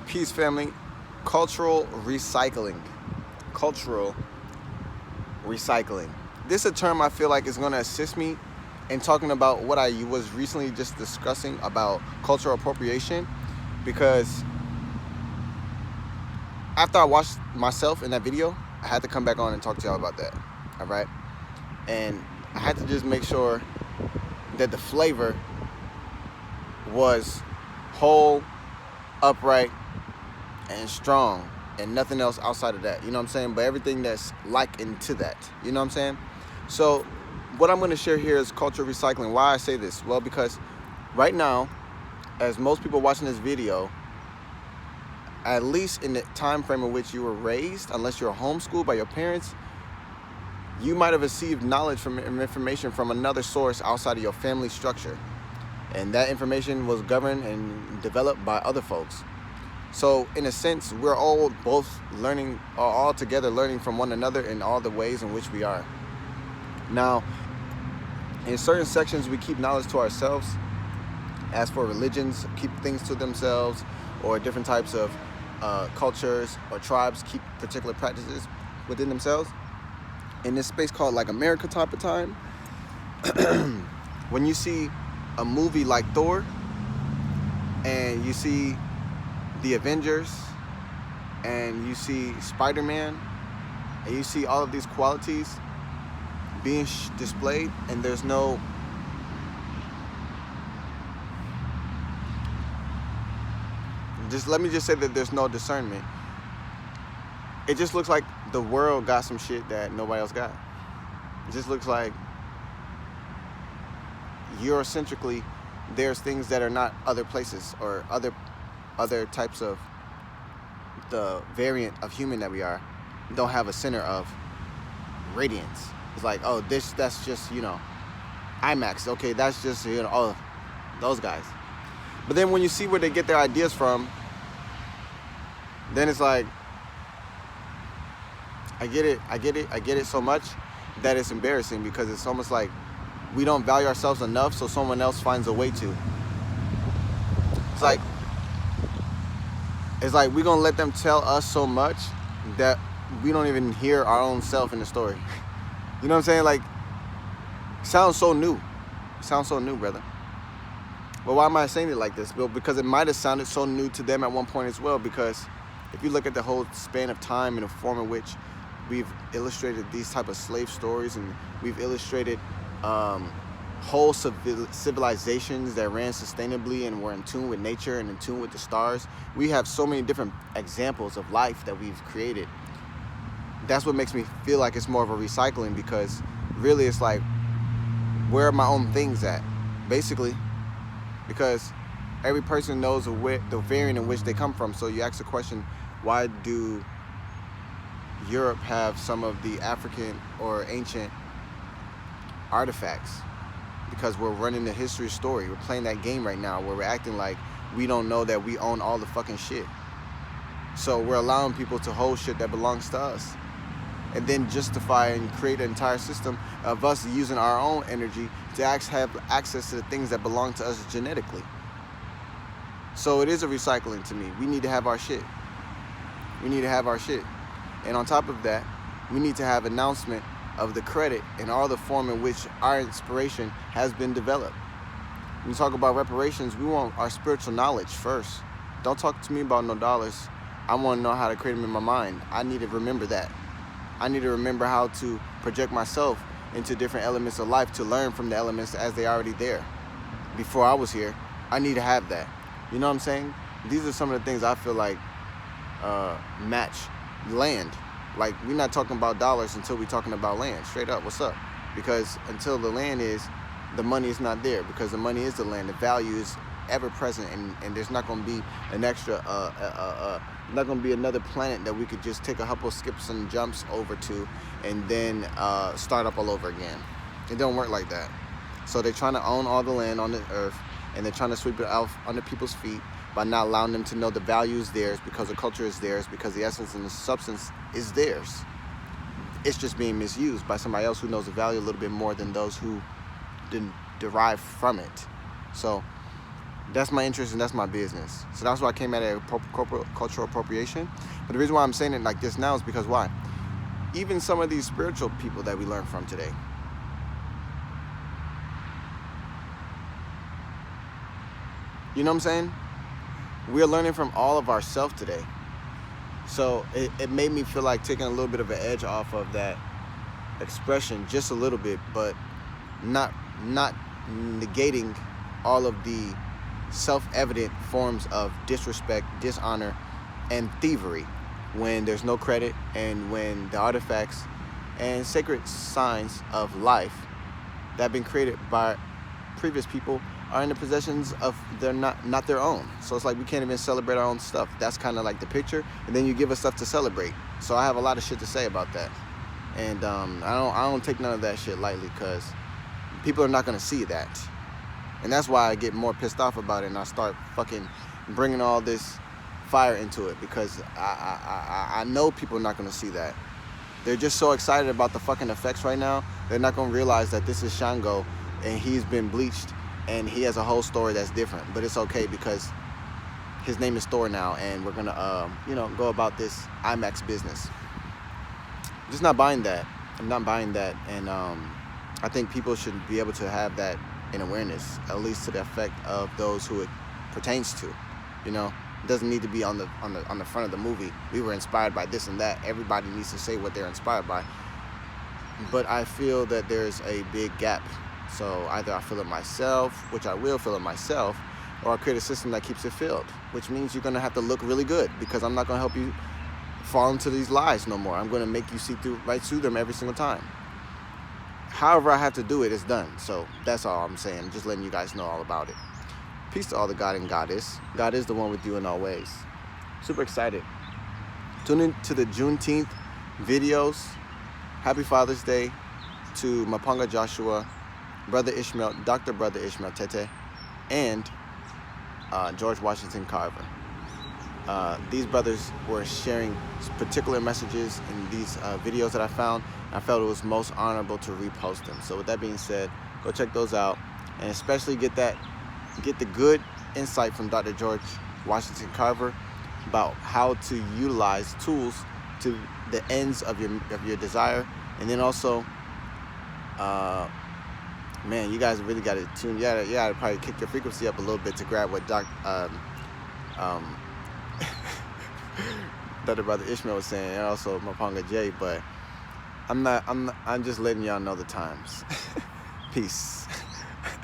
Peace, family. Cultural recycling. Cultural recycling. This is a term I feel like is going to assist me in talking about what I was recently just discussing about cultural appropriation, because after I watched myself in that video, I had to come back on and talk to y'all about that. All right? And I had to just make sure that the flavor was whole, upright, and strong, and nothing else outside of that. You know what I'm saying? But everything that's like into that. You know what I'm saying? So what I'm going to share here is cultural recycling. Why I say this? Well, because right now, as most people watching this video, at least in the time frame in which you were raised, unless you're homeschooled by your parents, you might have received knowledge from information from another source outside of your family structure. And that information was governed and developed by other folks. So in a sense, we're all both learning, or all together learning from one another in all the ways in which we are. Now, in certain sections, we keep knowledge to ourselves. As for religions, keep things to themselves, or different types of cultures or tribes keep particular practices within themselves. In this space called like America type of time, when you see a movie like Thor, and you see the Avengers, and you see Spider-Man, and you see all of these qualities being displayed, and there's no let me just say that there's no discernment. It just looks like the world got some shit that nobody else got. It just looks like Eurocentrically there's things that are not other places, or other types of the variant of human that we are don't have a center of radiance. It's like, oh, that's just, IMAX. Okay, that's just, oh, those guys. But then when you see where they get their ideas from, then it's like, I get it so much that it's embarrassing, because it's almost like we don't value ourselves enough, so someone else finds a way to. It's like we're gonna let them tell us so much that we don't even hear our own self in the story. You know what I'm saying? Like, sounds so new. Sounds so new, brother. Well, why am I saying it like this? Well, because it might have sounded so new to them at one point as well, because if you look at the whole span of time and the form in which we've illustrated these type of slave stories, and we've illustrated whole civilizations that ran sustainably and were in tune with nature and in tune with the stars. We have so many different examples of life that we've created. That's what makes me feel like it's more of a recycling, because really it's like, where are my own things at? Basically, because every person knows the variant in which they come from. So you ask the question, why do Europe have some of the African or ancient artifacts? Because we're running the history story. We're playing that game right now where we're acting like we don't know that we own all the fucking shit. So we're allowing people to hold shit that belongs to us, and then justify and create an entire system of us using our own energy to have access to the things that belong to us genetically. So it is a recycling to me. We need to have our shit. We need to have our shit. And on top of that, we need to have announcement of the credit and all the form in which our inspiration has been developed. When we talk about reparations, we want our spiritual knowledge first. Don't talk to me about no dollars. I want to know how to create them in my mind. I need to remember that. I need to remember how to project myself into different elements of life, to learn from the elements as they already there. Before I was here, I need to have that. You know what I'm saying? These are some of the things I feel like match land. Like, we're not talking about dollars until we're talking about land. Straight up, what's up? Because until the land is, the money is not there. Because the money is the land. The value is ever present, and there's not going to be an extra, not going to be another planet that we could just take a couple skips and jumps over to, and then start up all over again. It don't work like that. So they're trying to own all the land on the earth, and they're trying to sweep it out under people's feet by not allowing them to know the value is theirs, because the culture is theirs, because the essence and the substance is theirs. It's just being misused by somebody else who knows the value a little bit more than those who didn't derive from it. So That's my interest and that's my business. So that's why I came at it corporate cultural appropriation. But the reason why I'm saying it like this now is because why? Even some of these spiritual people that we learn from today, you know what I'm saying? We're learning from all of ourselves today. So it made me feel like taking a little bit of an edge off of that expression, just a little bit, but not negating all of the self-evident forms of disrespect, dishonor, and thievery when there's no credit, and when the artifacts and sacred signs of life that have been created by previous people are in the possessions of they're not their own. So it's like we can't even celebrate our own stuff. That's kind of like the picture, and then you give us stuff to celebrate. So I have a lot of shit to say about that, and I don't take none of that shit lightly, because people are not gonna see that. And that's why I get more pissed off about it, and I start fucking bringing all this fire into it, because I know people are not going to see that. They're just so excited about the fucking effects right now, they're not going to realize that this is Shango, and he's been bleached, and he has a whole story that's different. But it's okay, because his name is Thor now, and we're going to, go about this IMAX business. I'm just not buying that. I'm not buying that, and I think people should be able to have that in awareness, at least to the effect of those who it pertains to. It doesn't need to be on the front of the movie. We were inspired by this and that. Everybody needs to say what they're inspired by. But I feel that there's a big gap. So either I fill it myself, which I will fill it myself, or I create a system that keeps it filled, which means you're going to have to look really good, because I'm not going to help you fall into these lies no more. I'm going to make you see right through them every single time. However I have to do it, it's done. So that's all I'm saying. Just letting you guys know all about it. Peace to all the God and Goddess. God is the one with you in all ways. Super excited. Tune in to the Juneteenth videos. Happy Father's Day to Mapanga Joshua, Brother Ishmael, Dr. Brother Ishmael Tete, and George Washington Carver. These brothers were sharing particular messages in these videos that I found. I felt it was most honorable to repost them. So with that being said, go check those out, and especially get the good insight from Dr. George Washington Carver about how to utilize tools to the ends of your desire. And then also, man, you guys really got to tune. You gotta probably kick your frequency up a little bit to grab what Dr. Brother Ishmael was saying, and also Mapanga J. But I'm just letting y'all know the times. Peace.